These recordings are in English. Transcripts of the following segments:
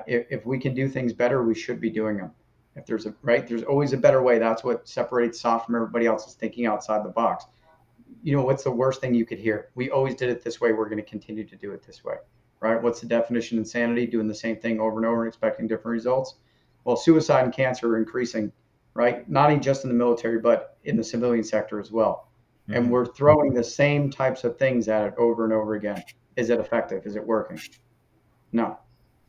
if we can do things better, we should be doing them. If there's a right, there's always a better way. That's what separates SOF from everybody else, is thinking outside the box. What's the worst thing you could hear? We always did it this way. We're going to continue to do it this way, right? What's the definition of insanity? Doing the same thing over and over and expecting different results. Well, suicide and cancer are increasing, right? Not just in the military, but in the civilian sector as well. And we're throwing the same types of things at it over and over again. Is it effective? Is it working? No,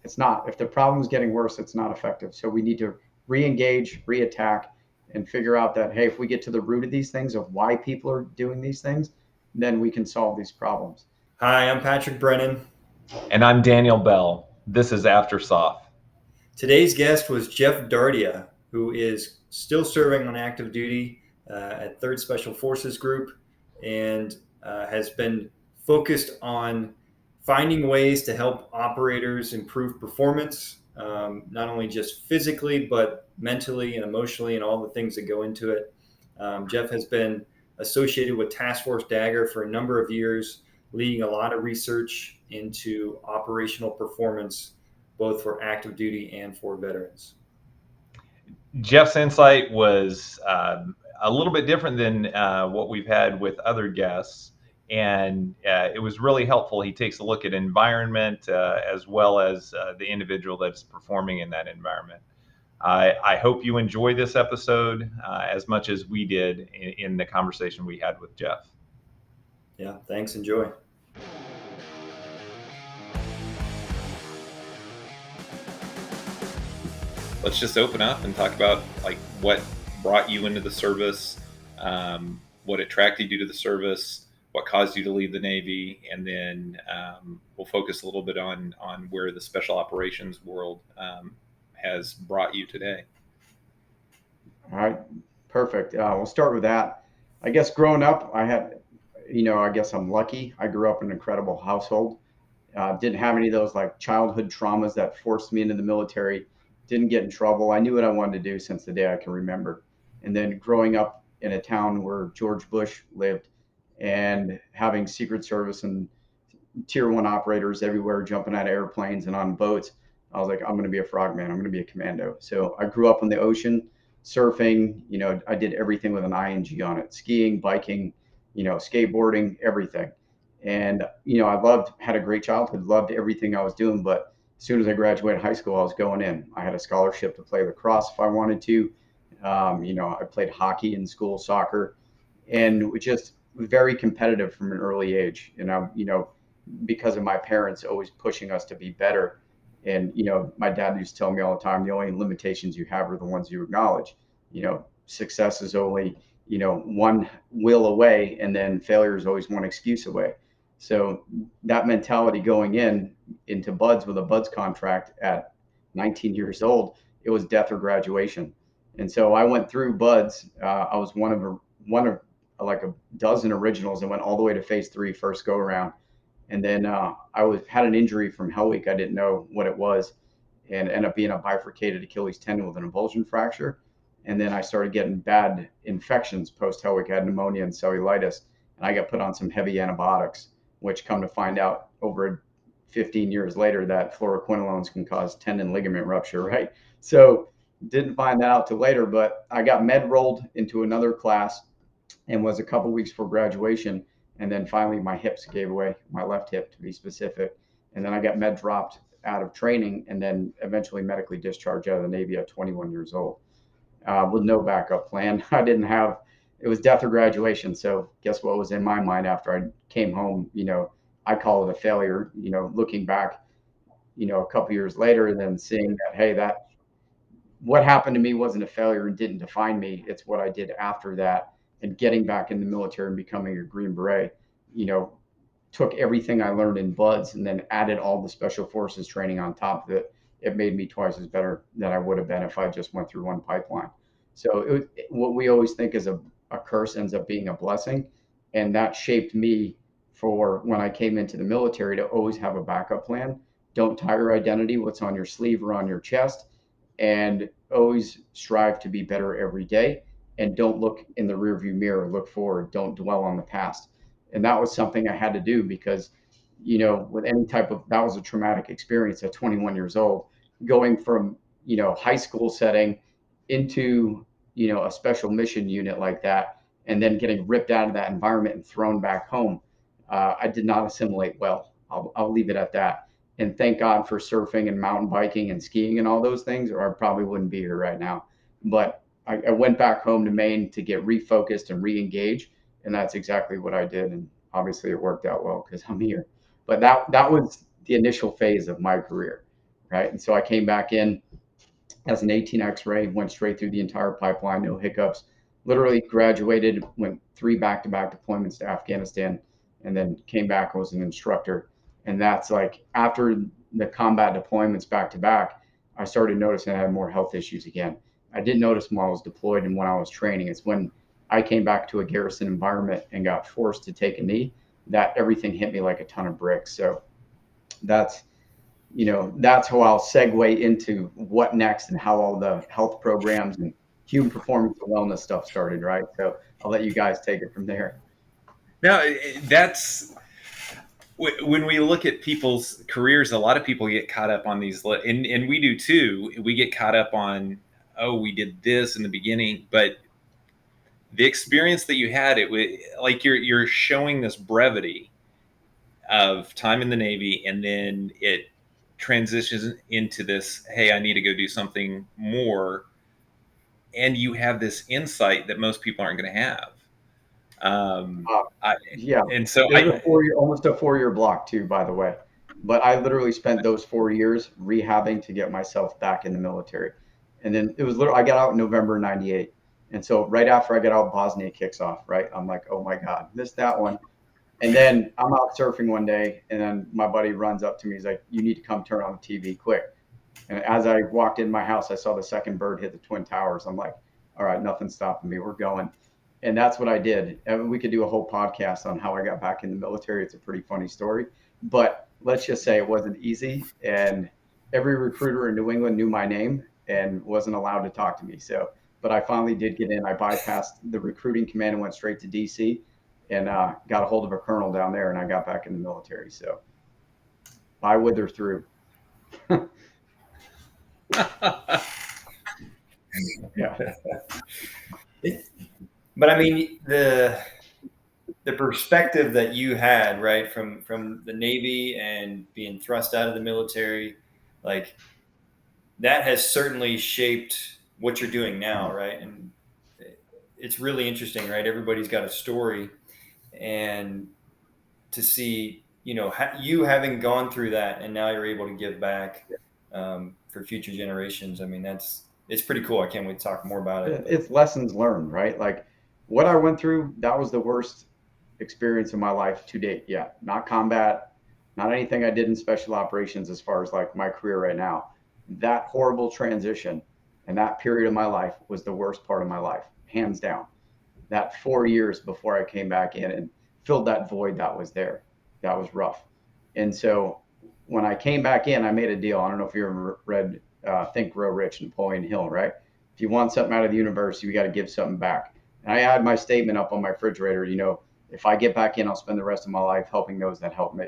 it's not. If the problem's getting worse, it's not effective. So we need to re-engage, re-attack, and figure out that, hey, if we get to the root of these things, of why people are doing these things, then we can solve these problems. Hi, I'm Patrick Brennan. And I'm Daniel Bell. This is AfterSOF. Today's guest was Jeff Dardia, who is still serving on active duty at 3rd Special Forces Group and has been focused on finding ways to help operators improve performance, not only just physically, but mentally and emotionally and all the things that go into it. Jeff has been associated with Task Force Dagger for a number of years, leading a lot of research into operational performance, both for active duty and for veterans. Jeff's insight was a little bit different than what we've had with other guests, and it was really helpful. He takes a look at environment as well as the individual that's performing in that environment. I hope you enjoy this episode as much as we did in the conversation we had with Jeff. Yeah, thanks. Enjoy. Let's just open up and talk about like what brought you into the service, what attracted you to the service, what caused you to leave the Navy, and then we'll focus a little bit on where the special operations world has brought you today. All right, perfect. We'll start with that. I guess growing up, I guess I'm lucky. I grew up in an incredible household. Didn't have any of those like childhood traumas that forced me into the military. Didn't get in trouble. I knew what I wanted to do since the day I can remember. And then growing up in a town where George Bush lived and having Secret Service and tier one operators everywhere jumping out of airplanes and on boats, I was like, I'm going to be a frogman. I'm going to be a commando. So I grew up on the ocean, surfing. I did everything with an ing on it: skiing, biking, skateboarding, everything. And had a great childhood, loved everything I was doing. But as soon as I graduated high school, I was going in. I had a scholarship to play lacrosse if I wanted to. I played hockey in school, soccer, and was just very competitive from an early age. And because of my parents always pushing us to be better. And my dad used to tell me all the time, the only limitations you have are the ones you acknowledge. Success is only one will away, and then failure is always one excuse away. So that mentality going into BUDS with a BUDS contract at 19 years old, it was death or graduation. And so I went through BUDS. I was one of like a dozen originals and went all the way to phase 3 first go around. And then had an injury from Hell Week. I didn't know what it was, and ended up being a bifurcated Achilles tendon with an avulsion fracture. And then I started getting bad infections post Hell Week. I had pneumonia and cellulitis, and I got put on some heavy antibiotics, which come to find out over 15 years later that fluoroquinolones can cause tendon ligament rupture, right? So didn't find that out till later, but I got med rolled into another class and was a couple weeks before graduation. And then finally my hips gave away, my left hip to be specific. And then I got med dropped out of training and then eventually medically discharged out of the Navy at 21 years old with no backup plan. It was death or graduation. So guess what was in my mind after I came home? I call it a failure, looking back, a couple years later and then seeing that, hey, what happened to me wasn't a failure and didn't define me. It's what I did after that. And getting back in the military and becoming a Green Beret, took everything I learned in BUDS and then added all the special forces training on top of it. It made me twice as better than I would have been if I just went through one pipeline. So what we always think is a curse ends up being a blessing. And that shaped me for when I came into the military to always have a backup plan. Don't tie your identity, what's on your sleeve or on your chest, and always strive to be better every day. And don't look in the rearview mirror, look forward, don't dwell on the past. And that was something I had to do because, with any type of, that was a traumatic experience at 21 years old. going from, high school setting into, a special mission unit like that, and then getting ripped out of that environment and thrown back home. I did not assimilate well. I'll leave it at that. And thank God for surfing and mountain biking and skiing and all those things, or I probably wouldn't be here right now. But I went back home to Maine to get refocused and re-engaged, and that's exactly what I did. And obviously, it worked out well because I'm here. But that was the initial phase of my career, right? And so I came back in as an 18 X-ray, went straight through the entire pipeline, no hiccups. Literally graduated, went 3 back-to-back deployments to Afghanistan, and then came back and was an instructor. And that's like after the combat deployments back to back, I started noticing I had more health issues again. I didn't notice them while I was deployed and when I was training. It's when I came back to a garrison environment and got forced to take a knee that everything hit me like a ton of bricks. So that's that's how I'll segue into what next and how all the health programs and human performance and wellness stuff started, right? So I'll let you guys take it from there. No, that's when we look at people's careers, a lot of people get caught up on these, and we do too. We get caught up on, oh, we did this in the beginning, but the experience that you had, it was like you're showing this brevity of time in the Navy, and then it transitions into this, hey, I need to go do something more, and you have this insight that most people aren't going to have. Yeah, and so it was almost a 4-year block too, by the way. But I literally spent those 4 years rehabbing to get myself back in the military. And then it was literally, I got out in November '98. And so right after I got out, Bosnia kicks off, right? I'm like, oh my God, missed that one. And then I'm out surfing one day, and then my buddy runs up to me. He's like, you need to come turn on the TV quick. And as I walked in my house, I saw the second bird hit the Twin Towers. I'm like, all right, nothing's stopping me. We're going. And that's what I did. And we could do a whole podcast on how I got back in the military. It's a pretty funny story. But let's just say it wasn't easy. And every recruiter in New England knew my name and wasn't allowed to talk to me. So, but I finally did get in. I bypassed the recruiting command and went straight to DC and got a hold of a colonel down there, and I got back in the military. So I wither through. Yeah. But I mean, the perspective that you had, right, from the Navy and being thrust out of the military, like that has certainly shaped what you're doing now, right? And it's really interesting, right? Everybody's got a story, and to see, you having gone through that, and now you're able to give back for future generations. I mean, it's pretty cool. I can't wait to talk more about it. It's lessons learned, right? Like what I went through, that was the worst experience of my life to date. Yeah, not combat, not anything I did in special operations as far as like my career right now. That horrible transition and that period of my life was the worst part of my life, hands down. That 4 years before I came back in and filled that void that was there. That was rough. And so when I came back in, I made a deal. I don't know if you ever read Think, Grow Rich, Napoleon Hill, right? If you want something out of the universe, you got to give something back. And I had my statement up on my refrigerator, if I get back in, I'll spend the rest of my life helping those that help me.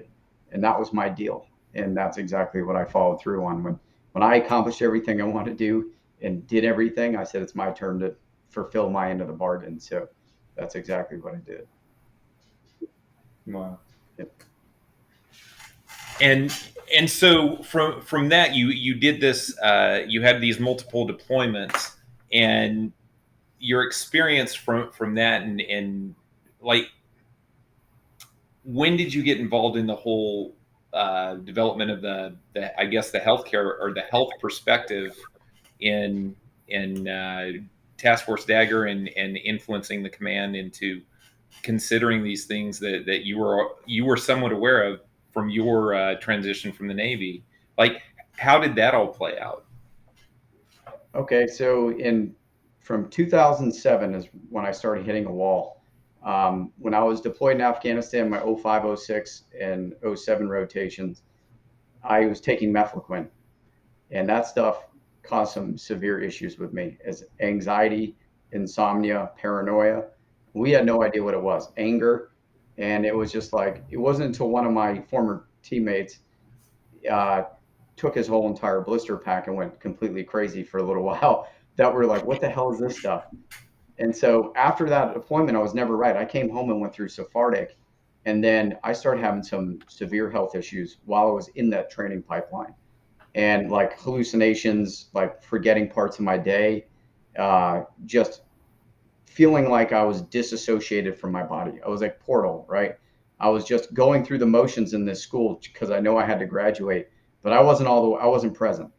And that was my deal. And that's exactly what I followed through on. When I accomplished everything I wanted to do and did everything, I said, it's my turn to fulfill my end of the bargain. So that's exactly what I did. Wow. Yep. And so from that, you did this, you had these multiple deployments, and your experience from that, and like, when did you get involved in the whole development of the I guess the healthcare or the health perspective in Task Force Dagger, and influencing the command into considering these things that you were somewhat aware of from your transition from the Navy? Like, how did that all play out? Okay, so from 2007 is when I started hitting a wall. When I was deployed in Afghanistan, my 05, 06, and 07 rotations, I was taking mefloquine, and that stuff caused some severe issues with me as anxiety, insomnia, paranoia. We had no idea what it was, anger. And it was just like, it wasn't until one of my former teammates took his whole entire blister pack and went completely crazy for a little while that we're like, what the hell is this stuff? And so after that deployment, I was never right. I came home and went through Sephardic, and then I started having some severe health issues while I was in that training pipeline, and like hallucinations, like forgetting parts of my day, just feeling like I was disassociated from my body. I was like Portal, right? I was just going through the motions in this school because I know I had to graduate, but I wasn't present.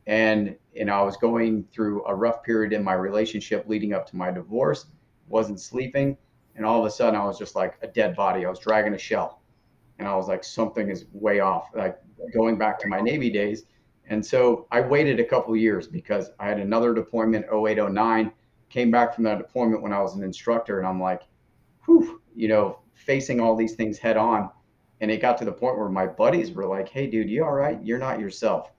And I was going through a rough period in my relationship leading up to my divorce, wasn't sleeping, and all of a sudden I was just like a dead body. I was dragging a shell, and I was like, something is way off, like going back to my Navy days. And so I waited a couple of years because I had another deployment, 0809, came back from that deployment when I was an instructor, and I'm like, whew, facing all these things head on. And it got to the point where my buddies were like, hey, dude, you all right? You're not yourself.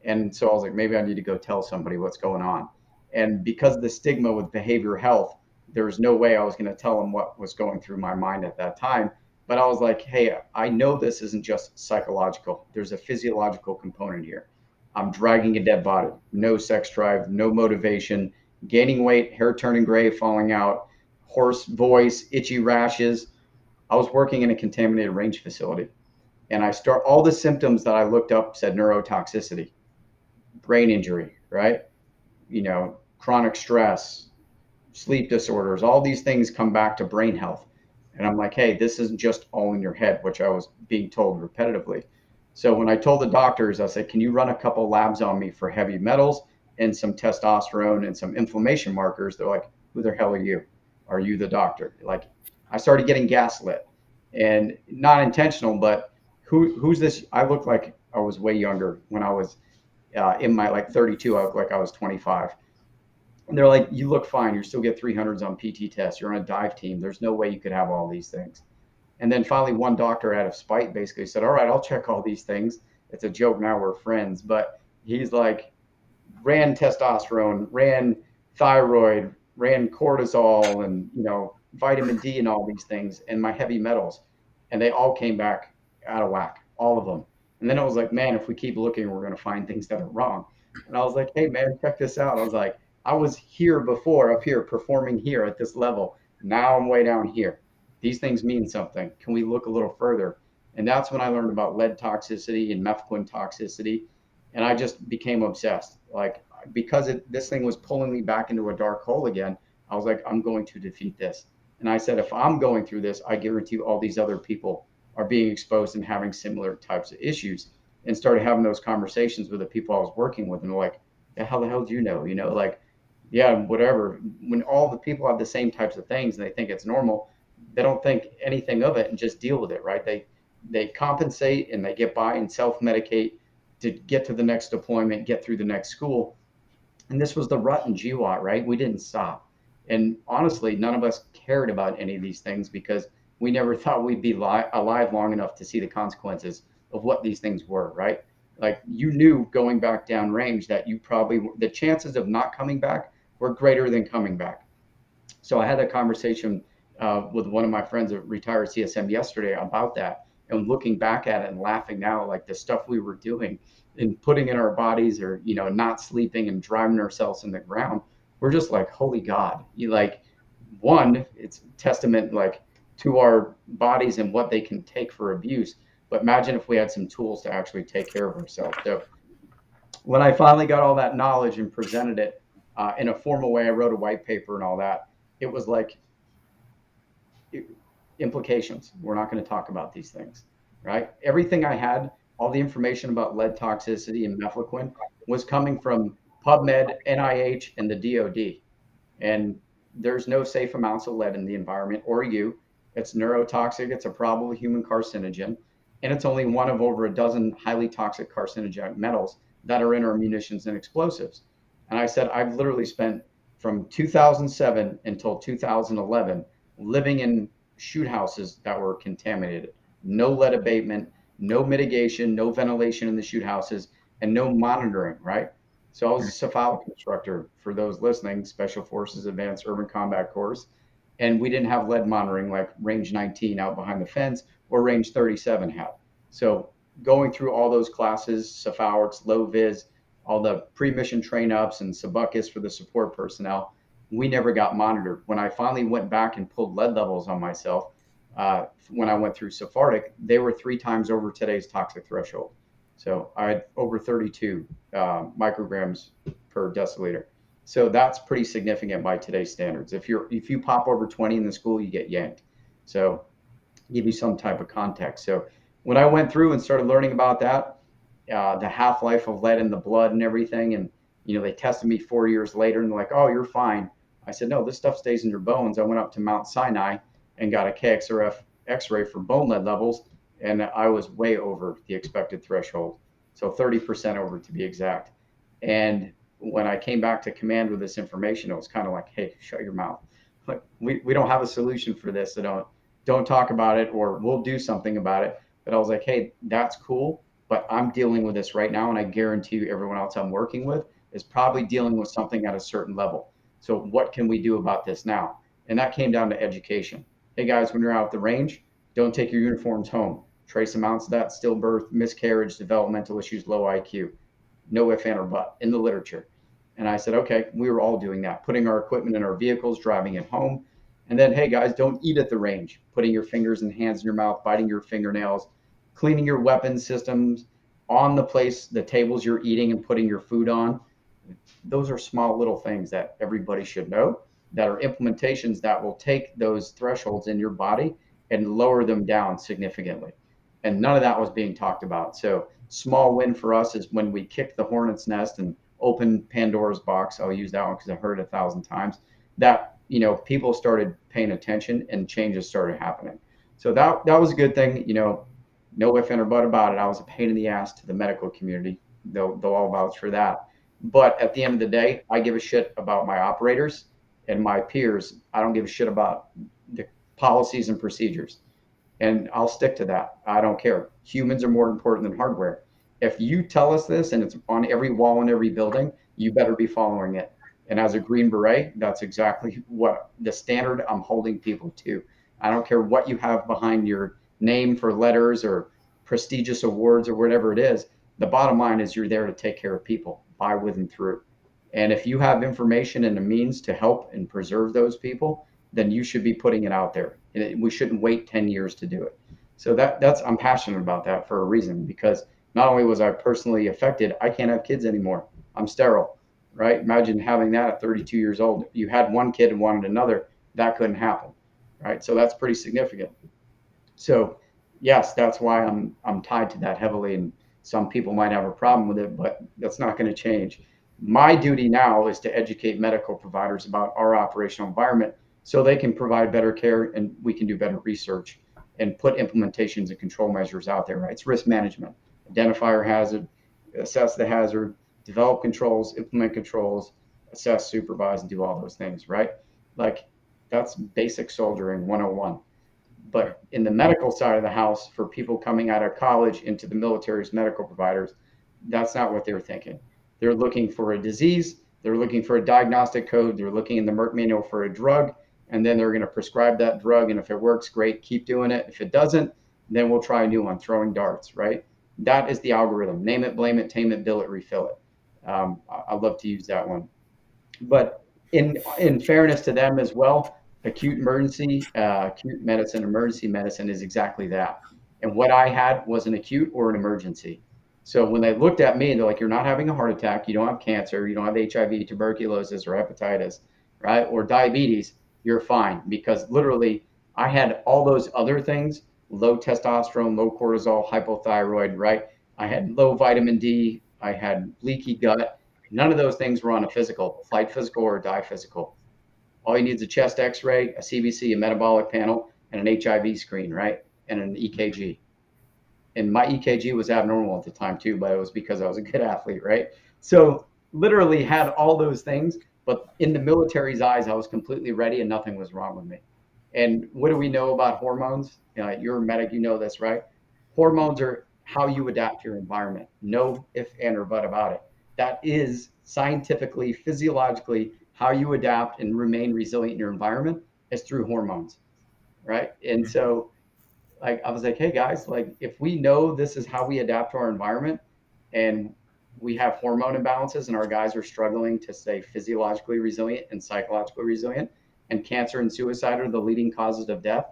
And so I was like, maybe I need to go tell somebody what's going on. And because of the stigma with behavioral health, there was no way I was going to tell them what was going through my mind at that time. But I was like, hey, I know this isn't just psychological. There's a physiological component here. I'm dragging a dead body, no sex drive, no motivation, gaining weight, hair turning gray, falling out, hoarse voice, itchy rashes. I was working in a contaminated range facility. And all the symptoms that I looked up said neurotoxicity, brain injury, right? Chronic stress, sleep disorders, all these things come back to brain health. And I'm like, hey, this isn't just all in your head, which I was being told repetitively. So when I told the doctors, I said, can you run a couple labs on me for heavy metals and some testosterone and some inflammation markers? They're like, who the hell are you? Are you the doctor? Like, I started getting gaslit, and not intentional, but who's this? I looked like I was way younger when I was in my like 32. I looked like I was 25. And they're like, you look fine. You still get 300s on PT tests. You're on a dive team. There's no way you could have all these things. And then finally, one doctor out of spite basically said, all right, I'll check all these things. It's a joke now, we're friends. But he's like, ran testosterone, ran thyroid, ran cortisol, and, vitamin D and all these things, and my heavy metals. And they all came back out of whack, all of them. And then I was like, man, if we keep looking, we're going to find things that are wrong. And I was like, hey, man, check this out. I was like, I was here before, up here, performing here at this level. Now I'm way down here. These things mean something. Can we look a little further? And that's when I learned about lead toxicity and methquin toxicity. And I just became obsessed. Like, because this thing was pulling me back into a dark hole again, I was like, I'm going to defeat this. And I said, if I'm going through this, I guarantee you all these other people are being exposed and having similar types of issues. And started having those conversations with the people I was working with. And they're like, the hell do you know? Like, yeah, whatever. When all the people have the same types of things and they think it's normal, they don't think anything of it and just deal with it, right? They compensate and they get by and self-medicate to get to the next deployment, get through the next school. And this was the rut in GWAT, right? We didn't stop. And honestly, none of us cared about any of these things because we never thought we'd be alive long enough to see the consequences of what these things were, right? Like, you knew going back down range that the chances of not coming back were greater than coming back. So I had a conversation with one of my friends, a retired CSM, yesterday about that, and looking back at it and laughing now, like the stuff we were doing and putting in our bodies, or not sleeping and driving ourselves in the ground. We're just like, holy God! It's testament like to our bodies and what they can take for abuse. But imagine if we had some tools to actually take care of ourselves. So when I finally got all that knowledge and presented it in a formal way, I wrote a white paper and all that. It was like, implications. We're not going to talk about these things, right? Everything I had, all the information about lead toxicity and mefloquine was coming from PubMed, NIH, and the DoD. And there's no safe amounts of lead in the environment or you. It's neurotoxic. It's a probable human carcinogen. And it's only one of over a dozen highly toxic carcinogenic metals that are in our munitions and explosives. And I said, I've literally spent from 2007 until 2011 living in shoot houses that were contaminated, no lead abatement, no mitigation, no ventilation in the shoot houses, and no monitoring, right? So I was a cephalic instructor, for those listening, Special Forces Advanced Urban Combat Course, and we didn't have lead monitoring like Range 19 out behind the fence or Range 37 had. So going through all those classes, SOF, low vis, all the pre-mission train ups and subucus for the support personnel, we never got monitored. When I finally went back and pulled lead levels on myself, when I went through Sephardic, they were 3 times over today's toxic threshold. So I had over 32 micrograms per deciliter. So that's pretty significant by today's standards. If you pop over 20 in the school, you get yanked. So give you some type of context. So when I went through and started learning about that, the half-life of lead in the blood and everything, and they tested me 4 years later and they're like, "Oh, you're fine." I said, "No, this stuff stays in your bones." I went up to Mount Sinai and got a KXRF X-ray for bone lead levels, and I was way over the expected threshold, so 30% over to be exact. And when I came back to command with this information, it was kind of like, "Hey, shut your mouth. Like, we don't have a solution for this, so don't talk about it, or we'll do something about it." But I was like, "Hey, that's cool, but I'm dealing with this right now, and I guarantee you everyone else I'm working with is probably dealing with something at a certain level. So what can we do about this now?" And that came down to education. Hey guys, when you're out at the range, don't take your uniforms home. Trace amounts of that: stillbirth, miscarriage, developmental issues, low IQ. No if, and, or but in the literature. And I said, okay, we were all doing that, putting our equipment in our vehicles, driving it home. And then, hey guys, don't eat at the range, putting your fingers and hands in your mouth, biting your fingernails, cleaning your weapon systems on the place, the tables you're eating and putting your food on. Those are small little things that everybody should know, that are implementations that will take those thresholds in your body and lower them down significantly. And none of that was being talked about. So small win for us is when we kicked the hornet's nest and opened Pandora's box. I'll use that one because I've heard it 1,000 times. That people started paying attention and changes started happening. So that was a good thing. No if, and, or but about it. I was a pain in the ass to the medical community. They'll all vouch for that. But at the end of the day, I give a shit about my operators and my peers. I don't give a shit about the policies and procedures. And I'll stick to that. I don't care. Humans are more important than hardware. If you tell us this and it's on every wall in every building, you better be following it. And as a Green Beret, that's exactly what the standard I'm holding people to. I don't care what you have behind your name for letters or prestigious awards or whatever it is. The bottom line is you're there to take care of people by, with, and through. And if you have information and a means to help and preserve those people, then you should be putting it out there. We shouldn't wait 10 years to do it. So I'm passionate about that for a reason, because not only was I personally affected, I can't have kids anymore. I'm sterile, right? Imagine having that at 32 years old. You had one kid and wanted another, that couldn't happen, right? So that's pretty significant. So yes, that's why I'm tied to that heavily, and some people might have a problem with it, but that's not going to change. My duty now is to educate medical providers about our operational environment so they can provide better care and we can do better research and put implementations and control measures out there, right? It's risk management. Identify your hazard, assess the hazard, develop controls, implement controls, assess, supervise, and do all those things, right? Like, that's basic soldiering 101. But in the medical side of the house, for people coming out of college into the military as medical providers, that's not what they're thinking. They're looking for a disease, they're looking for a diagnostic code, they're looking in the Merck manual for a drug, and then they're going to prescribe that drug. And if it works, great, keep doing it. If it doesn't, then we'll try a new one, throwing darts, right? That is the algorithm. Name it, blame it, tame it, bill it, refill it. I love to use that one. But in fairness to them as well, acute medicine, emergency medicine is exactly that. And what I had was an acute or an emergency. So when they looked at me, they're like, "You're not having a heart attack, you don't have cancer, you don't have HIV, tuberculosis, or hepatitis, right? Or diabetes, you're fine." Because literally, I had all those other things: low testosterone, low cortisol, hypothyroid, right? I had low vitamin D, I had leaky gut. None of those things were on a physical, flight physical or a die physical. All you need is a chest x-ray, a CBC, a metabolic panel, and an HIV screen, right? And an EKG. And my EKG was abnormal at the time too, but it was because I was a good athlete, right? So literally had all those things, but in the military's eyes, I was completely ready and nothing was wrong with me. And what do we know about hormones? You're a medic, you know this, right? Hormones are how you adapt to your environment. No if, and, or but about it. That is scientifically, physiologically, how you adapt and remain resilient in your environment is through hormones, right? And so like I was like, hey guys, like if we know this is how we adapt to our environment, and we have hormone imbalances and our guys are struggling to stay physiologically resilient and psychologically resilient, and cancer and suicide are the leading causes of death,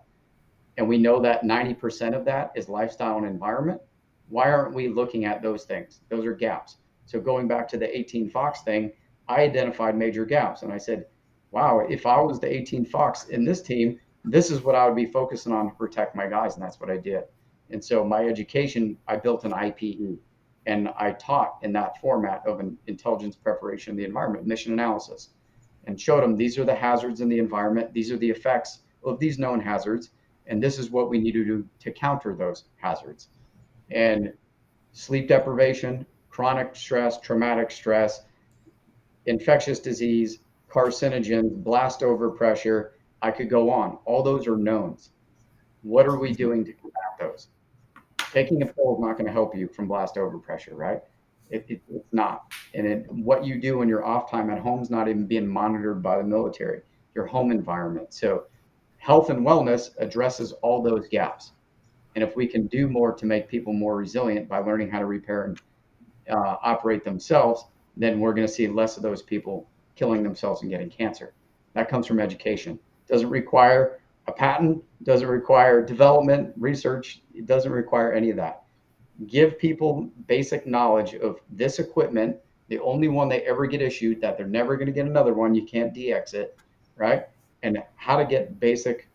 and we know that 90% of that is lifestyle and environment, why aren't we looking at those things? Those are gaps. So going back to the 18 Fox thing, I identified major gaps and I said, wow, if I was the 18 Fox in this team, this is what I would be focusing on to protect my guys. And that's what I did. And so my education, I built an IPE and I taught in that format of an intelligence preparation of the environment, mission analysis, and showed them these are the hazards in the environment. These are the effects of these known hazards. And this is what we need to do to counter those hazards. And sleep deprivation, chronic stress, traumatic stress, infectious disease, carcinogens, blast overpressure. I could go on. All those are knowns. What are we doing to combat those? Taking a pill is not going to help you from blast overpressure, right? It's not. And what you do when you're off time at home is not even being monitored by the military, your home environment. So health and wellness addresses all those gaps. And if we can do more to make people more resilient by learning how to repair and operate themselves, then we're going to see less of those people killing themselves and getting cancer. That comes from education. Doesn't require a patent, doesn't require development, research. It doesn't require any of that. Give people basic knowledge of this equipment, the only one they ever get issued, that they're never going to get another one. You can't DX it, right? And how to get basic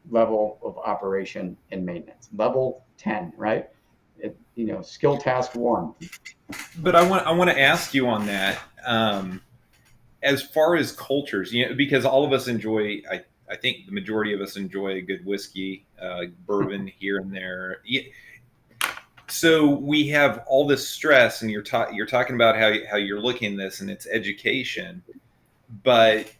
level of operation and maintenance. Level 10, right? Skill task 1. But I want to ask you on that. As far as cultures, because all of us enjoy, I think the majority of us enjoy a good whiskey, bourbon here and there. So we have all this stress, and you're talking about how you're looking at this, and it's education. But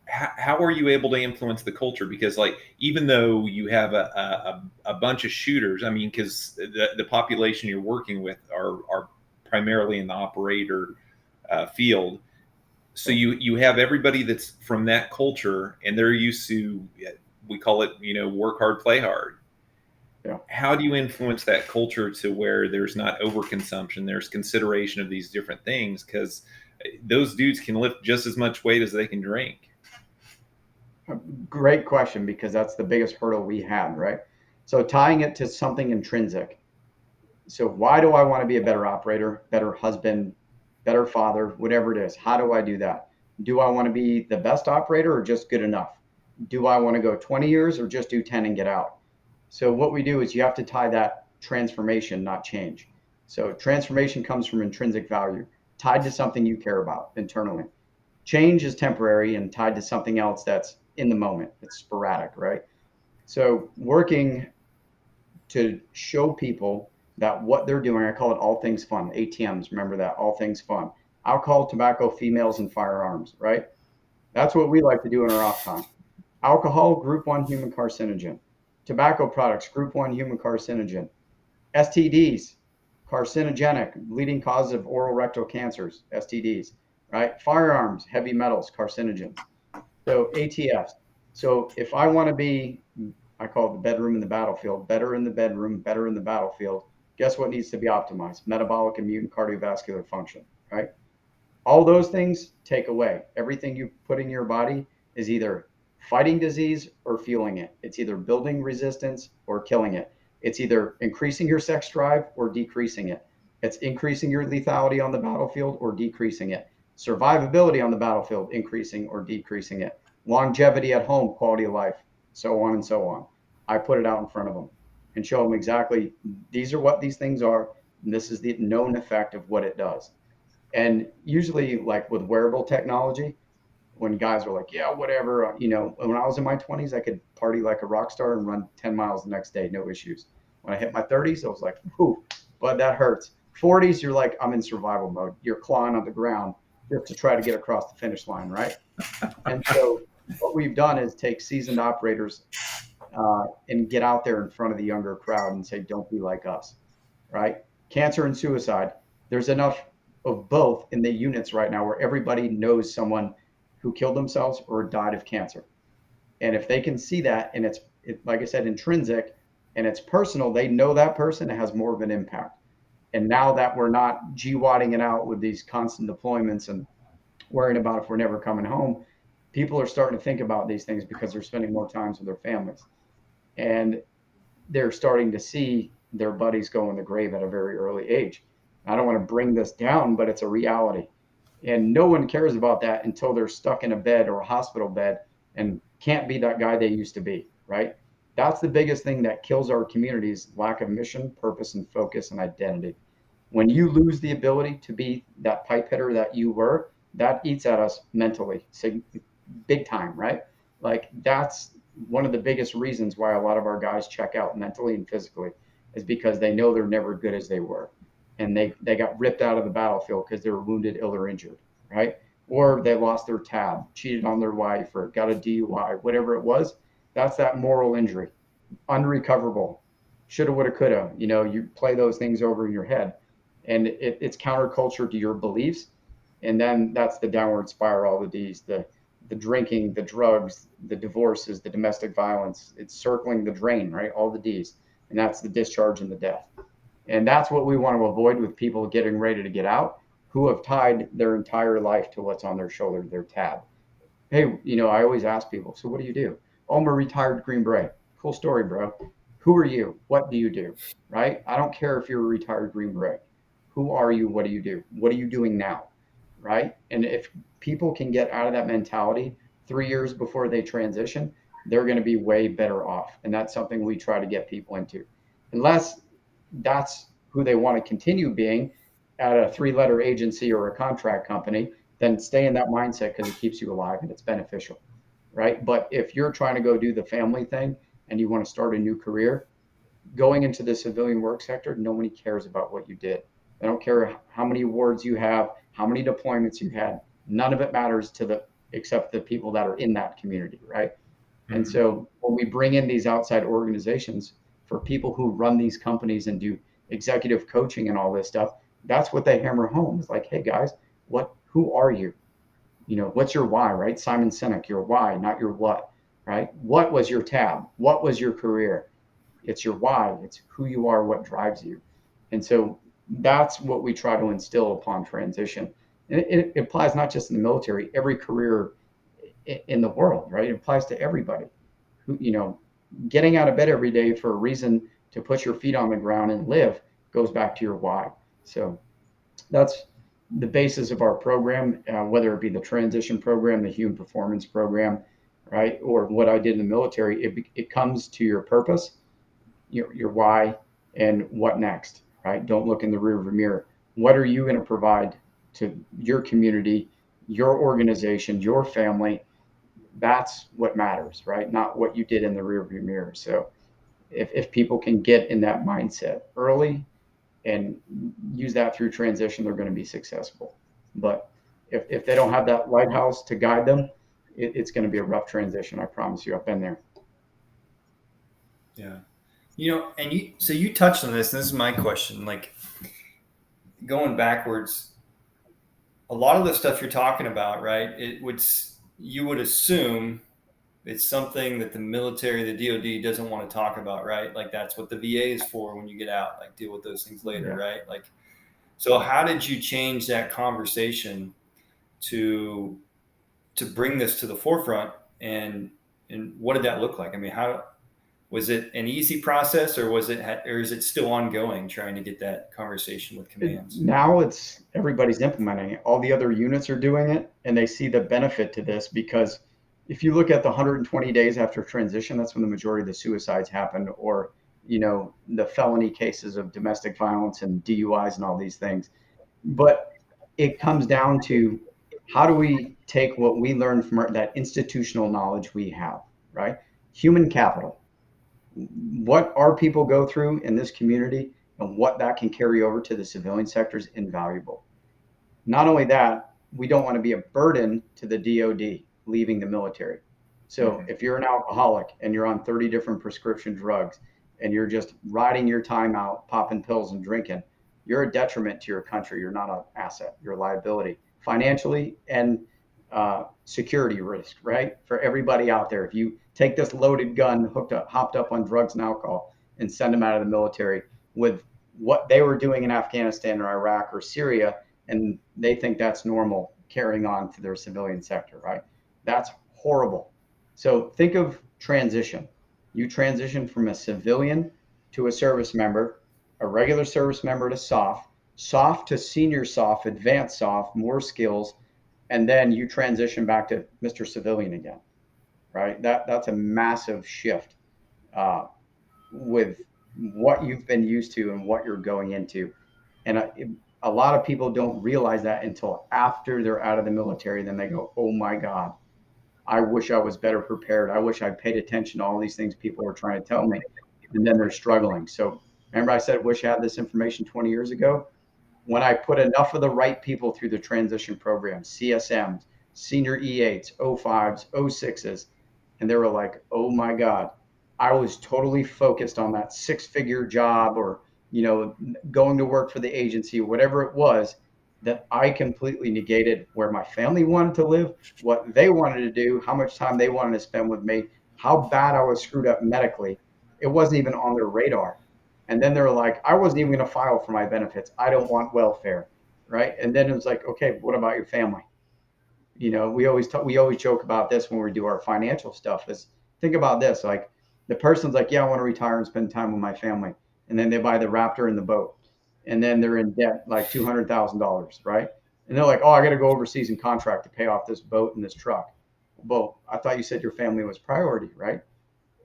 how are you able to influence the culture? Because like, even though you have a bunch of shooters, I mean, because the population you're working with are primarily in the operator field. So you have everybody that's from that culture, and they're used to, we call it, work hard, play hard. Yeah. How do you influence that culture to where there's not overconsumption, there's consideration of these different things? Because those dudes can lift just as much weight as they can drink. Great question, because that's the biggest hurdle we had, right? So tying it to something intrinsic. So why do I want to be a better operator, better husband, better father, whatever it is? How do I do that? Do I want to be the best operator or just good enough? Do I want to go 20 years or just do 10 and get out? So what we do is you have to tie that transformation, not change. So transformation comes from intrinsic value, tied to something you care about internally. Change is temporary and tied to something else that's in the moment. It's sporadic, right? So working to show people that what they're doing, I call it all things fun, ATMs, remember that, all things fun. Alcohol, tobacco, females, and firearms, right? That's what we like to do in our off time. Alcohol, group 1 human carcinogen. Tobacco products, group 1 human carcinogen. STDs, carcinogenic, leading cause of oral rectal cancers, STDs, right? Firearms, heavy metals, carcinogens. So ATFs. So if I want to be, I call it the bedroom in the battlefield, better in the bedroom, better in the battlefield, guess what needs to be optimized? Metabolic and mutant cardiovascular function, right? All those things take away. Everything you put in your body is either fighting disease or fueling it. It's either building resistance or killing it. It's either increasing your sex drive or decreasing it. It's increasing your lethality on the battlefield or decreasing it. Survivability on the battlefield, increasing or decreasing it. Longevity at home, quality of life, so on and so on. I put it out in front of them and show them exactly, these are what these things are, and this is the known effect of what it does. And usually, like with wearable technology, when guys are like, yeah, whatever, when I was in my 20s, I could party like a rock star and run 10 miles the next day, no issues. When I hit my 30s, I was like, whew, but that hurts. 40s, you're like, I'm in survival mode. You're clawing on the ground just to try to get across the finish line, right? And so what we've done is take seasoned operators and get out there in front of the younger crowd and say, don't be like us, right? Cancer and suicide, there's enough of both in the units right now where everybody knows someone who killed themselves or died of cancer. And if they can see that and like I said, intrinsic and it's personal. They know that person, it has more of an impact. And now that we're not GWATting it out with these constant deployments and worrying about if we're never coming home, people are starting to think about these things because they're spending more time with their families. And they're starting to see their buddies go in the grave at a very early age. I don't want to bring this down, but it's a reality. And no one cares about that until they're stuck in a bed or a hospital bed and can't be that guy they used to be, right? That's the biggest thing that kills our communities: lack of mission, purpose, and focus and identity. When you lose the ability to be that pipe hitter that you were, that eats at us mentally, big time, right? Like that's one of the biggest reasons why a lot of our guys check out mentally and physically, is because they know they're never good as they were. And they got ripped out of the battlefield because they were wounded, ill, or injured, right? Or they lost their tab, cheated on their wife, or got a DUI, whatever it was. That's that moral injury, unrecoverable. Shoulda, woulda, coulda. You play those things over in your head, and it's counterculture to your beliefs. And then that's the downward spiral, all the D's, the drinking, the drugs, the divorces, the domestic violence. It's circling the drain, right? All the D's. And that's the discharge and the death. And that's what we want to avoid with people getting ready to get out, who have tied their entire life to what's on their shoulder, their tab. Hey, I always ask people, so what do you do? Oh, I'm a retired Green Beret. Cool story, bro. Who are you? What do you do? Right? I don't care if you're a retired Green Beret. Who are you? What do you do? What are you doing now? Right? And if people can get out of that mentality 3 years before they transition, they're going to be way better off. And that's something we try to get people into. Unless that's who they want to continue being at a 3-letter agency or a contract company, then stay in that mindset because it keeps you alive and it's beneficial, right? But if you're trying to go do the family thing and you want to start a new career, going into the civilian work sector, nobody cares about what you did. They don't care how many awards you have, how many deployments you had. None of it matters except the people that are in that community, right? Mm-hmm. And so when we bring in these outside organizations for people who run these companies and do executive coaching and all this stuff, that's what they hammer home. It's like, hey guys, who are you? What's your why, right? Simon Sinek, your why, not your what, right? What was your tab? What was your career? It's your why. It's who you are, what drives you. And so that's what we try to instill upon transition. And it applies not just in the military, every career in the world, right? It applies to everybody. Getting out of bed every day for a reason to put your feet on the ground and live goes back to your why. So that's the basis of our program, whether it be the transition program, the human performance program, right? Or what I did in the military, it comes to your purpose, your why, and what next, right? Don't look in the rearview mirror. What are you going to provide to your community, your organization, your family? That's what matters, right? Not what you did in the rearview mirror. So if people can get in that mindset early and use that through transition, they're going to be successful. But if they don't have that lighthouse to guide them, it's going to be a rough transition. I promise you. I've been there. Yeah. And you touched on this, and this is my question, like going backwards, a lot of the stuff you're talking about, right? You would assume it's something that the military, the DOD doesn't want to talk about, right? Like that's what the VA is for when you get out, like deal with those things later, yeah. Right? Like, so how did you change that conversation to bring this to the forefront, and what did that look like? I mean, how was it an easy process, or is it still ongoing trying to get that conversation with commands? Now everybody's implementing it. All the other units are doing it, and they see the benefit to this because if you look at the 120 days after transition, that's when the majority of the suicides happen, or the felony cases of domestic violence and DUIs and all these things. But it comes down to how do we take what we learned from that institutional knowledge we have, right? Human capital. What our people go through in this community and what that can carry over to the civilian sector is invaluable. Not only that, we don't want to be a burden to the DOD leaving the military. So if you're an alcoholic and you're on 30 different prescription drugs and you're just riding your time out, popping pills and drinking, you're a detriment to your country. You're not an asset. You're a liability financially and security risk, right? For everybody out there, if you take this loaded gun, hopped up on drugs and alcohol, and send them out of the military with what they were doing in Afghanistan or Iraq or Syria, and they think that's normal carrying on to their civilian sector, right? That's horrible. So think of transition. You transition from a civilian to a service member, a regular service member to SOF, SOF to senior SOF, advanced SOF, more skills, and then you transition back to Mr. Civilian again, right? That's a massive shift uh, with what you've been used to and what you're going into. And a lot of people don't realize that until after they're out of the military. Then they go, oh my God, I wish I was better prepared. I wish I paid attention to all these things people were trying to tell me. And then they're struggling. So remember I said, wish I had this information 20 years ago? When I put enough of the right people through the transition program, CSMs, senior E8s, O5s, O6s, and they were like, oh my God, I was totally focused on that 6-figure job or, going to work for the agency, whatever it was, that I completely negated where my family wanted to live, what they wanted to do, how much time they wanted to spend with me, how bad I was screwed up medically. It wasn't even on their radar. And then they're like, I wasn't even going to file for my benefits. I don't want welfare, right? And then it was like, okay, what about your family? We always joke about this when we do our financial stuff. Is think about this: like the person's like, yeah, I want to retire and spend time with my family, and then they buy the Raptor and the boat, and then they're in debt like $200,000, right? And they're like, oh, I got to go overseas and contract to pay off this boat and this truck. Well, I thought you said your family was priority, right?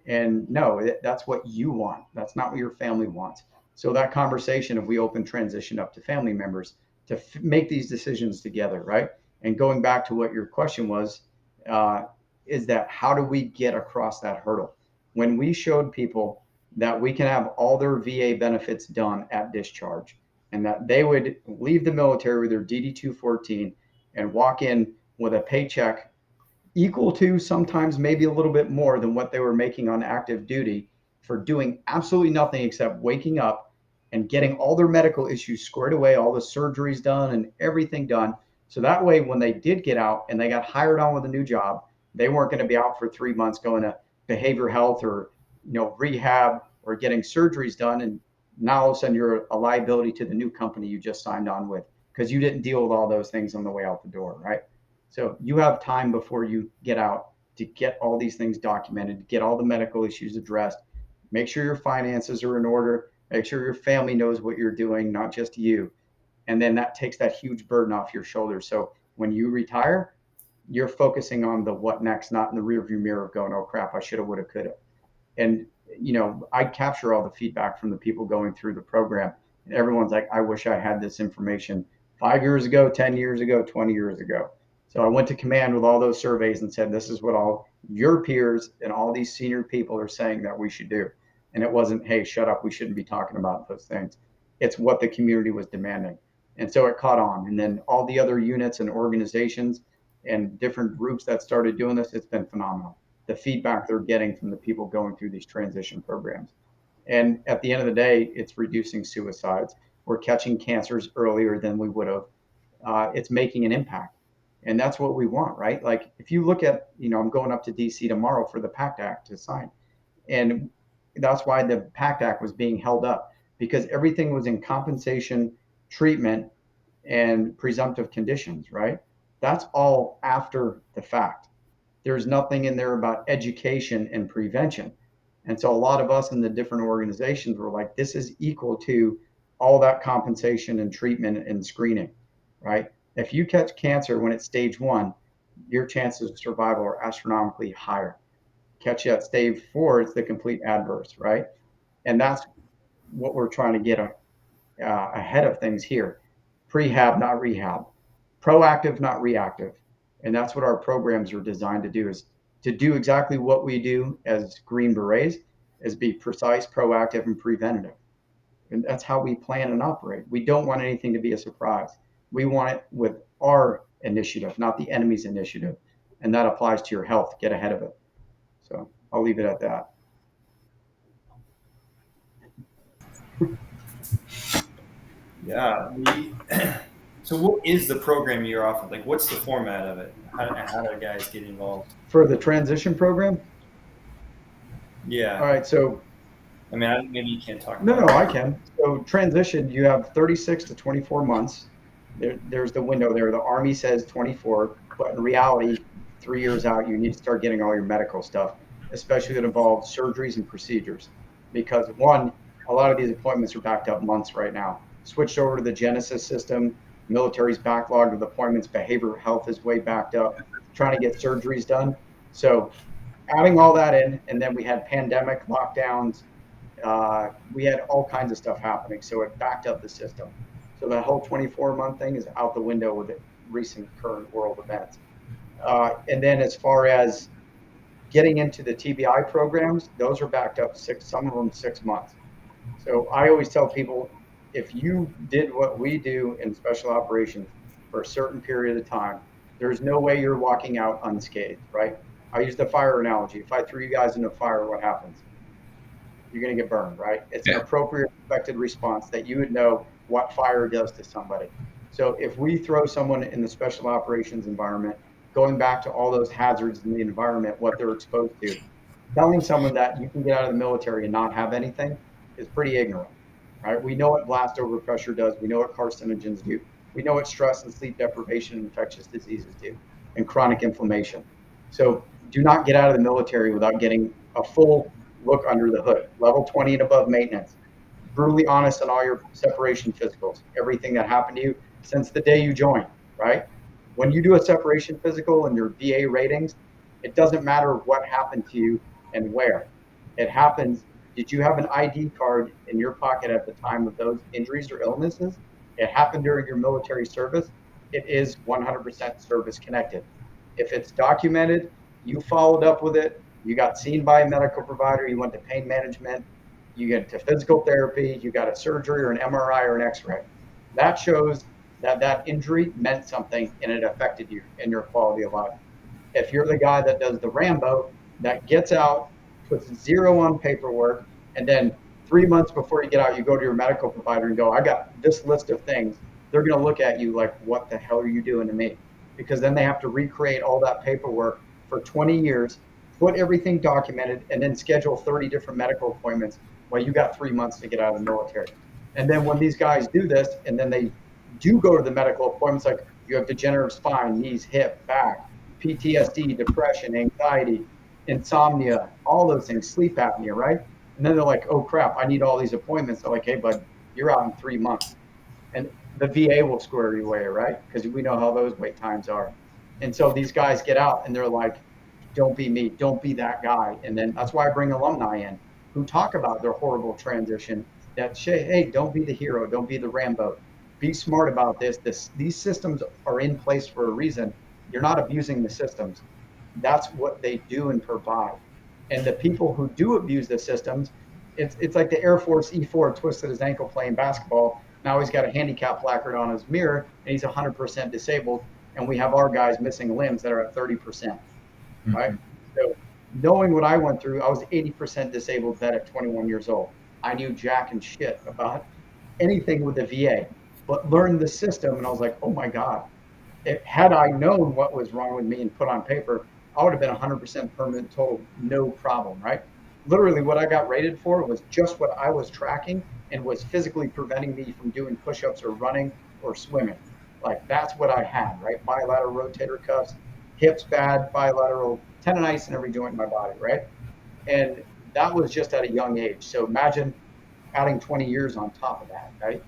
And no, that's what you want. That's not what your family wants. So that conversation, if we open transition up to family members to make these decisions together, right? And going back to what your question was, uh, is that how do we get across that hurdle? When we showed people that we can have all their VA benefits done at discharge, and that they would leave the military with their DD 214 and walk in with a paycheck equal to, sometimes maybe a little bit more than what they were making on active duty for doing absolutely nothing except waking up and getting all their medical issues squared away, all the surgeries done and everything done. So that way, when they did get out and they got hired on with a new job, they weren't going to be out for 3 months going to behavioral health or rehab or getting surgeries done. And now all of a sudden you're a liability to the new company you just signed on with because you didn't deal with all those things on the way out the door, right? So you have time before you get out to get all these things documented, get all the medical issues addressed, make sure your finances are in order, make sure your family knows what you're doing, not just you. And then that takes that huge burden off your shoulders. So when you retire, you're focusing on the what next, not in the rearview mirror of going, oh crap, I should have, would have, could have. And I capture all the feedback from the people going through the program. And everyone's like, I wish I had this information 5 years ago, 10 years ago, 20 years ago. So I went to command with all those surveys and said, this is what all your peers and all these senior people are saying that we should do. And it wasn't, hey, shut up, we shouldn't be talking about those things. It's what the community was demanding. And so it caught on. And then all the other units and organizations and different groups that started doing this, it's been phenomenal. The feedback they're getting from the people going through these transition programs. And at the end of the day, it's reducing suicides. We're catching cancers earlier than we would have. It's making an impact. And that's what we want, right? Like if you look at, I'm going up to DC tomorrow for the PACT Act to sign. And that's why the PACT Act was being held up, because everything was in compensation, treatment, and presumptive conditions, right? That's all after the fact. There's nothing in there about education and prevention. And so a lot of us in the different organizations were like, this is equal to all that compensation and treatment and screening, right? If you catch cancer when it's stage 1, your chances of survival are astronomically higher. Catch you at stage 4, it's the complete adverse, right? And that's what we're trying to get ahead of things here. Prehab, not rehab. Proactive, not reactive. And that's what our programs are designed to do, is to do exactly what we do as Green Berets, is be precise, proactive, and preventative. And that's how we plan and operate. We don't want anything to be a surprise. We want it with our initiative, not the enemy's initiative. And that applies to your health. Get ahead of it. So I'll leave it at that. Yeah. So what is the program you're offering? Like, what's the format of it? How do guys get involved? For the transition program? Yeah. All right, so I mean, maybe you can't talk no, about no, I it. can. So transition, you have 36 to 24 months. There's the window there. The Army says 24, but in reality, 3 years out, you need to start getting all your medical stuff, especially that involves surgeries and procedures. Because one, a lot of these appointments are backed up months right now. Switched over to the Genesis system, military's backlogged with appointments, behavioral health is way backed up, trying to get surgeries done. So adding all that in, and then we had pandemic lockdowns, we had all kinds of stuff happening, so it backed up the system. So that whole 24-month thing is out the window with the recent current world events. And then as far as getting into the TBI programs, those are backed up some of them 6 months. So I always tell people, if you did what we do in special operations for a certain period of time, there's no way you're walking out unscathed, right? I use the fire analogy. If I threw you guys in a fire, what happens? You're going to get burned, right? It's an Yeah. appropriate expected response that you would know what fire does to somebody. So if we throw someone in the special operations environment, going back to all those hazards in the environment, what they're exposed to, telling someone that you can get out of the military and not have anything is pretty ignorant, right? We know what blast overpressure does. We know what carcinogens do. We know what stress and sleep deprivation and infectious diseases do, and chronic inflammation. So do not get out of the military without getting a full look under the hood. Level 20 and above maintenance. Brutally honest on all your separation physicals, everything that happened to you since the day you joined, right? When you do a separation physical and your VA ratings, it doesn't matter what happened to you and where. It happens, did you have an ID card in your pocket at the time of those injuries or illnesses? It happened during your military service. It is 100% service connected. If it's documented, you followed up with it, you got seen by a medical provider, you went to pain management, you get to physical therapy, you got a surgery or an MRI or an x-ray. That shows that that injury meant something and it affected you and your quality of life. If you're the guy that does the Rambo, that gets out, puts zero on paperwork, and then 3 months before you get out, you go to your medical provider and go, I got this list of things. They're going to look at you like, what the hell are you doing to me? Because then they have to recreate all that paperwork for 20 years, put everything documented, and then schedule 30 different medical appointments while you got 3 months to get out of the military. And then when these guys do this, and then they do go to the medical appointments, like you have degenerative spine, knees, hip, back, PTSD, depression, anxiety, insomnia, all those things, sleep apnea, right? And then they're like, oh crap, I need all these appointments. They're like, hey, bud, you're out in 3 months. And the VA will square you away, right? Because we know how those wait times are. And so these guys get out and they're like, don't be me, don't be that guy. And then that's why I bring alumni in who talk about their horrible transition that say, hey, don't be the hero, don't be the Rambo. Be smart about these systems are in place for a reason. You're not abusing the systems. That's what they do and provide. And the people who do abuse the systems, it's like the Air Force E4 twisted his ankle playing basketball. Now he's got a handicap placard on his mirror and he's 100% disabled. And we have our guys missing limbs that are at 30%, right? So knowing what I went through, I was 80% disabled vet at 21 years old. I knew jack and shit about anything with the VA, but learned the system. And I was like, oh my God, had I known what was wrong with me and put on paper, I would have been 100% permanent total, no problem, right? Literally what I got rated for was just what I was tracking and was physically preventing me from doing push-ups or running or swimming. Like that's what I had, right? Bilateral rotator cuffs, hips bad, bilateral tendonitis in every joint in my body, right? And that was just at a young age. So imagine adding 20 years on top of that, right?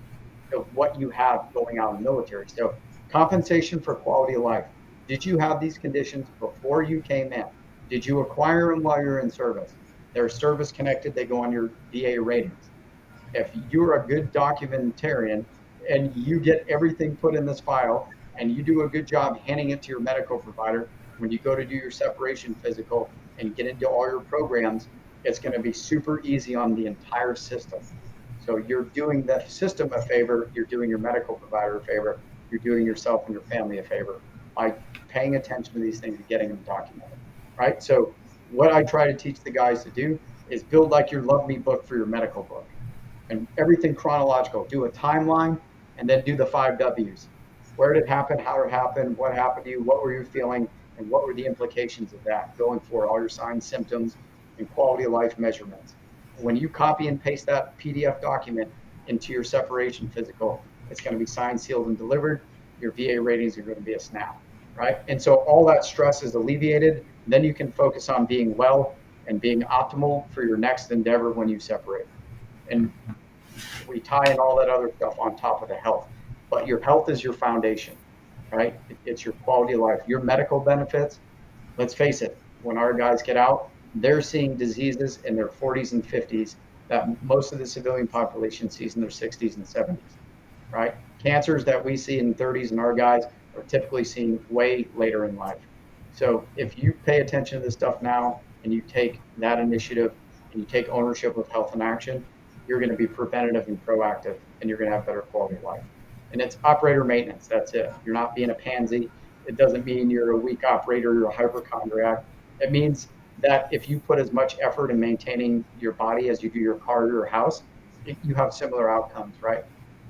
Of what you have going out in the military. So compensation for quality of life. Did you have these conditions before you came in? Did you acquire them while you're in service? They're service connected. They go on your VA ratings. If you're a good documentarian and you get everything put in this file and you do a good job handing it to your medical provider, when you go to do your separation physical and get into all your programs, it's going to be super easy on the entire system. So you're doing the system a favor, you're doing your medical provider a favor, you're doing yourself and your family a favor by paying attention to these things and getting them documented, right? So what I try to teach the guys to do is build like your Love Me book for your medical book and everything chronological. Do a timeline and then do the 5 W's. Where did it happen? How did it happen? What happened to you? What were you feeling? And what were the implications of that going forward? All your signs, symptoms, and quality of life measurements. When you copy and paste that PDF document into your separation physical, it's going to be signed, sealed, and delivered. Your VA ratings are going to be a snap, right? And so all that stress is alleviated. Then you can focus on being well and being optimal for your next endeavor when you separate. And we tie in all that other stuff on top of the health. But your health is your foundation, right? It's your quality of life, your medical benefits. Let's face it, when our guys get out, they're seeing diseases in their 40s and 50s that most of the civilian population sees in their 60s and 70s, right? Cancers that we see in the 30s and our guys are typically seen way later in life. So if you pay attention to this stuff now and you take that initiative and you take ownership of health and action, you're going to be preventative and proactive, and you're going to have better quality of life. And it's operator maintenance. That's it. You're not being a pansy. It doesn't mean you're a weak operator, you're a hypochondriac. It means that if you put as much effort in maintaining your body as you do your car or your house, you have similar outcomes, right?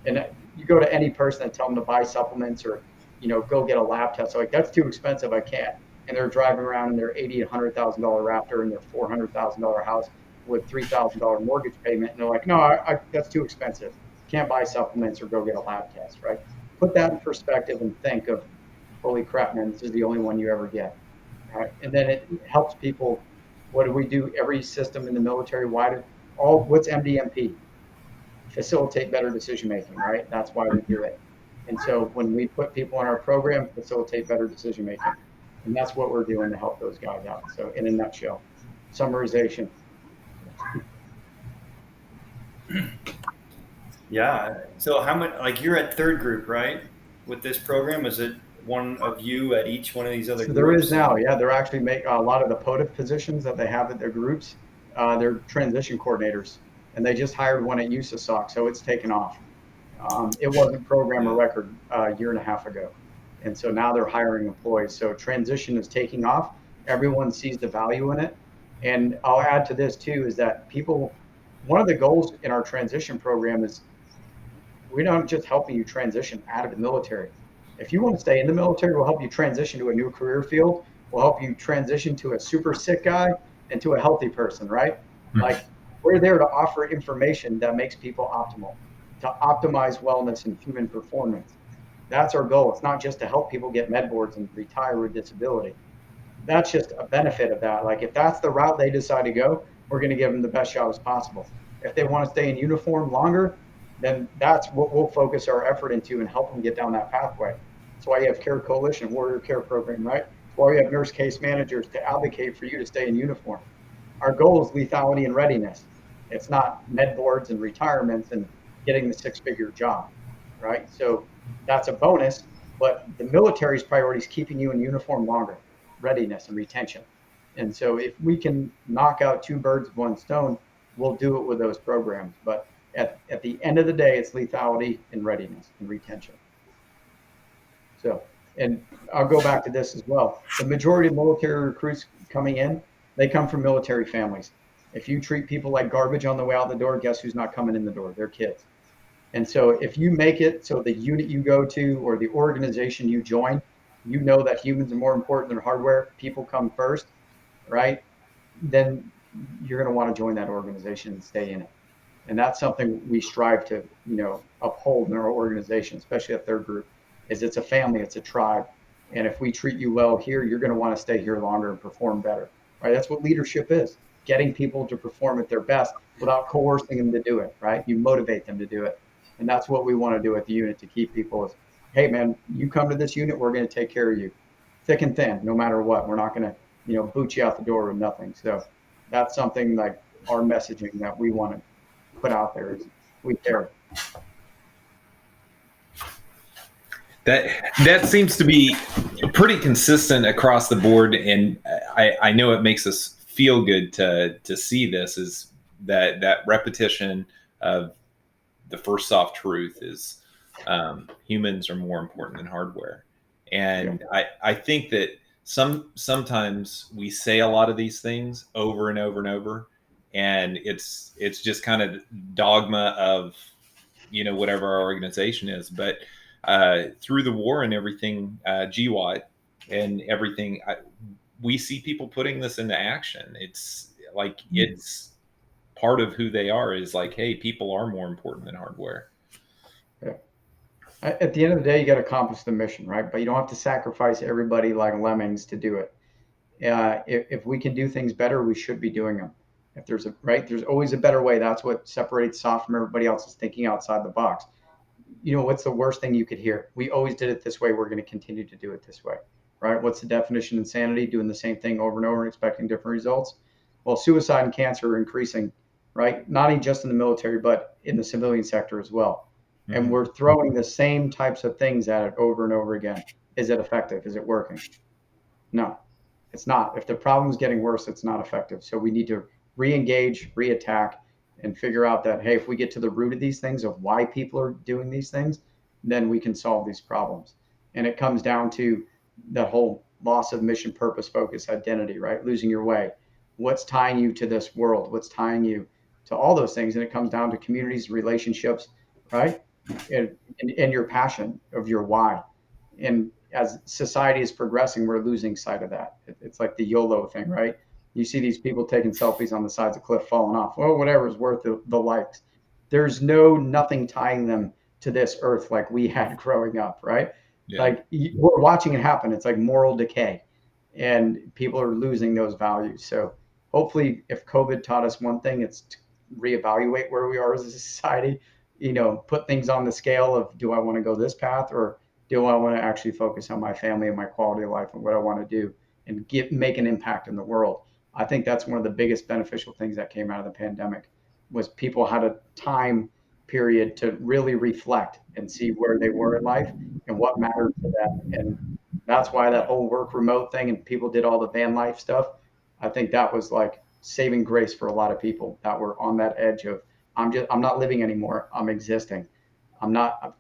And you go to any person and tell them to buy supplements or, go get a lab test. So like, that's too expensive. I can't. And they're driving around in their $80,000 to $100,000 Raptor in their $400,000 house with $3,000 mortgage payment. And they're like, no, that's too expensive. Can't buy supplements or go get a lab test, right? Put that in perspective and think of, holy crap, man, this is the only one you ever get. Right? And then it helps people. What do we do? Every system in the military, what's MDMP? Facilitate better decision making, right? That's why we do it. And so when we put people in our program, facilitate better decision making. And that's what we're doing to help those guys out. So in a nutshell, summarization. Yeah. So how much, like you're at third group, right? With this program, is it one of you at each one of these other So groups? there is now, yeah, they're actually make a lot of the POTF positions that they have at their groups. They're transition coordinators, and they just hired one at USASOC, so it's taken off. It wasn't program or record a year and a half ago. And so now they're hiring employees. So transition is taking off. Everyone sees the value in it. And I'll add to this too, is that one of the goals in our transition program is we're not just helping you transition out of the military. If you want to stay in the military, we'll help you transition to a new career field. We'll help you transition to a super sick guy and to a healthy person, right? Like, we're there to offer information that makes people optimal, to optimize wellness and human performance. That's our goal. It's not just to help people get med boards and retire with disability. That's just a benefit of that. Like, if that's the route they decide to go, we're going to give them the best shot as possible. If they want to stay in uniform longer, then that's what we'll focus our effort into and help them get down that pathway. That's why you have Care Coalition, Warrior Care Program, right? That's why you have nurse case managers to advocate for you to stay in uniform. Our goal is lethality and readiness. It's not med boards and retirements and getting the six-figure job, right? So that's a bonus, but the military's priority is keeping you in uniform longer, readiness and retention. And so if we can knock out two birds with one stone, we'll do it with those programs. But at the end of the day, it's lethality and readiness and retention. So, and I'll go back to this as well. The majority of military recruits coming in, they come from military families. If you treat people like garbage on the way out the door, guess who's not coming in the door? They're kids. And so if you make it so the unit you go to or the organization you join, you know that humans are more important than hardware, people come first, right? Then you're going to want to join that organization and stay in it. And that's something we strive to, uphold in our organization, especially at third group, is it's a family, it's a tribe. And if we treat you well here, you're going to want to stay here longer and perform better, right? That's what leadership is, getting people to perform at their best without coercing them to do it, right? You motivate them to do it. And that's what we want to do at the unit to keep people is, hey, man, you come to this unit, we're going to take care of you thick and thin, no matter what. We're not going to, boot you out the door with nothing. So that's something like our messaging that we want to put out there is we care. That seems to be pretty consistent across the board, and I know it makes us feel good to see this, is that repetition of the first soft truth is humans are more important than hardware. And yeah. I think that sometimes we say a lot of these things over and over and over, and it's just kind of dogma of whatever our organization is. But through the war and everything, GWAT and everything, we see people putting this into action. It's like, it's part of who they are, is like, hey, people are more important than hardware. Yeah. At the end of the day, you got to accomplish the mission, right? But you don't have to sacrifice everybody like lemmings to do it. If we can do things better, we should be doing them. If there's there's always a better way. That's what separates SOF from everybody else, is thinking outside the box. What's the worst thing you could hear? We always did it this way. We're going to continue to do it this way, right? What's the definition of insanity? Doing the same thing over and over and expecting different results. Well, suicide and cancer are increasing, right? Not even just in the military, but in the civilian sector as well. Mm-hmm. And we're throwing the same types of things at it over and over again. Is it effective? Is it working? No, it's not. If the problem is getting worse, it's not effective. So we need to re-engage, re-attack, and figure out that, hey, if we get to the root of these things, of why people are doing these things, then we can solve these problems. And it comes down to that whole loss of mission, purpose, focus, identity, right? Losing your way. What's tying you to this world? What's tying you to all those things? And it comes down to communities, relationships, right? And your passion of your why. And as society is progressing, we're losing sight of that. It's like the YOLO thing, right? You see these people taking selfies on the sides of cliff falling off. Well, whatever is worth the likes. There's nothing tying them to this earth like we had growing up, right? Yeah. Like, we're watching it happen. It's like moral decay, and people are losing those values. So hopefully, if COVID taught us one thing, it's to reevaluate where we are as a society. Put things on the scale of, do I want to go this path, or do I want to actually focus on my family and my quality of life and what I want to do and make an impact in the world. I think that's one of the biggest beneficial things that came out of the pandemic, was people had a time period to really reflect and see where they were in life and what mattered to them. And that's why that whole work remote thing, and people did all the van life stuff. I think that was like saving grace for a lot of people that were on that edge of, I'm not living anymore. I'm existing. I'm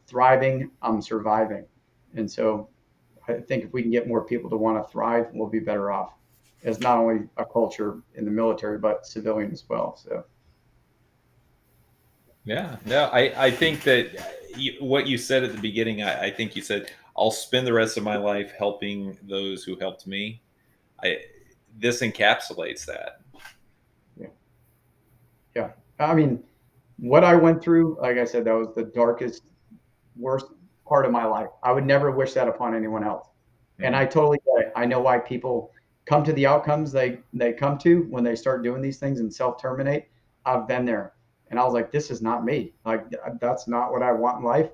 thriving. I'm surviving. And so I think if we can get more people to want to thrive, we'll be better off as not only a culture in the military, but civilian as well. So. Yeah, no, I think that what you said at the beginning, I think you said, I'll spend the rest of my life helping those who helped me. This encapsulates that. Yeah. I mean, what I went through, like I said, that was the darkest, worst part of my life. I would never wish that upon anyone else. Mm-hmm. And I totally get it. I know why people come to the outcomes they come to when they start doing these things and self-terminate. I've been there. And I was like, this is not me. Like, that's not what I want in life.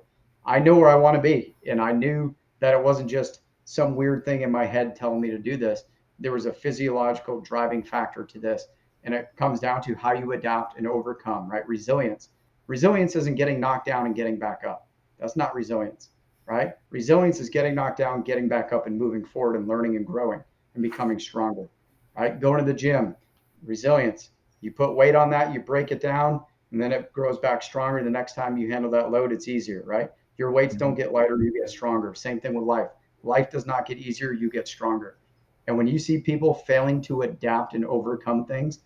I know where I want to be. And I knew that it wasn't just some weird thing in my head telling me to do this. There was a physiological driving factor to this. And it comes down to how you adapt and overcome, right? Resilience. Resilience isn't getting knocked down and getting back up. That's not resilience, right? Resilience is getting knocked down, getting back up, and moving forward and learning and growing and becoming stronger, right? Going to the gym, resilience. You put weight on that, you break it down, and then it grows back stronger. The next time you handle that load, it's easier, right? Your weights don't get lighter, you get stronger. Same thing with life. Life does not get easier, you get stronger. And when you see people failing to adapt and overcome things,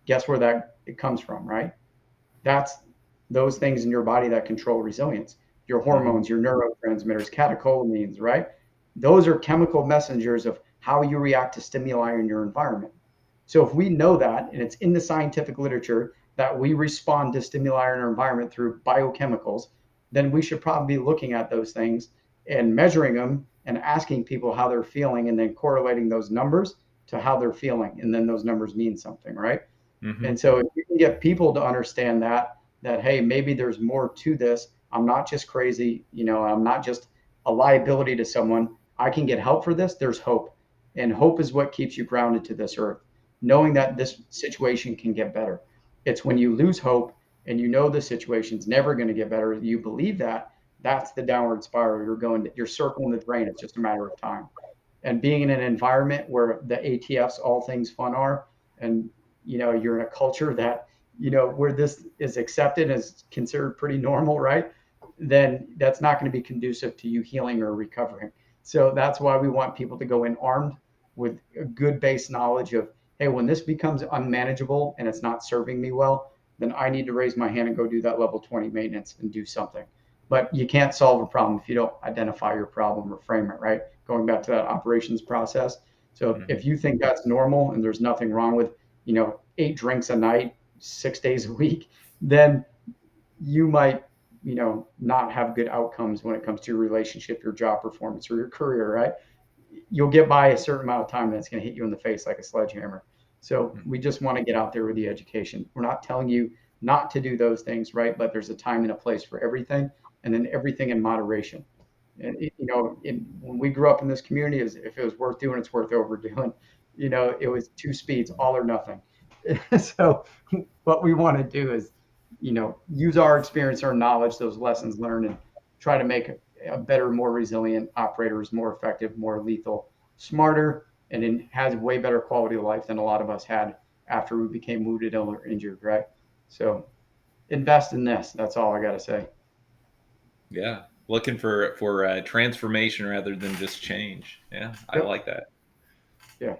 guess where it comes from, right? That's those things in your body that control resilience. Your hormones, your neurotransmitters, catecholamines, right? Those are chemical messengers of how you react to stimuli in your environment. So if we know that, and it's in the scientific literature that we respond to stimuli in our environment through biochemicals, then we should probably be looking at those things and measuring them and asking people how they're feeling, and then correlating those numbers to how they're feeling. And then those numbers mean something, right? Mm-hmm. And so if you can get people to understand that, hey, maybe there's more to this. I'm not just crazy. I'm not just a liability to someone. I can get help for this. There's hope. And hope is what keeps you grounded to this earth, knowing that this situation can get better. It's when you lose hope and the situation's never going to get better, you believe that's the downward spiral. You're circling the drain. It's just a matter of time. And being in an environment where the ATFs, all things fun are, and you're in a culture that, where this is accepted as considered pretty normal, right? Then that's not going to be conducive to you healing or recovering. So that's why we want people to go in armed with a good base knowledge of, hey, when this becomes unmanageable and it's not serving me well, then I need to raise my hand and go do that level 20 maintenance and do something. but you can't solve a problem if you don't identify your problem or frame it, right? Going back to that operations process. So if you think that's normal and there's nothing wrong with, 8 drinks a night, 6 days a week, then you might, not have good outcomes when it comes to your relationship, your job performance, or your career, right? You'll get by a certain amount of time and it's going to hit you in the face like a sledgehammer. So we just want to get out there with the education. We're not telling you not to do those things, right? But there's a time and a place for everything, and then everything in moderation. And when we grew up in this community, if it was worth doing, it's worth overdoing. It was 2 speeds, all or nothing. So what we want to do is, use our experience, our knowledge, those lessons learned, and try to make a better, more resilient operators, more effective, more lethal, smarter, and it has way better quality of life than a lot of us had after we became wounded or injured, right? So invest in this. That's all I got to say. Yeah, looking for transformation rather than just change. Yeah, I Yep. like that. Yeah.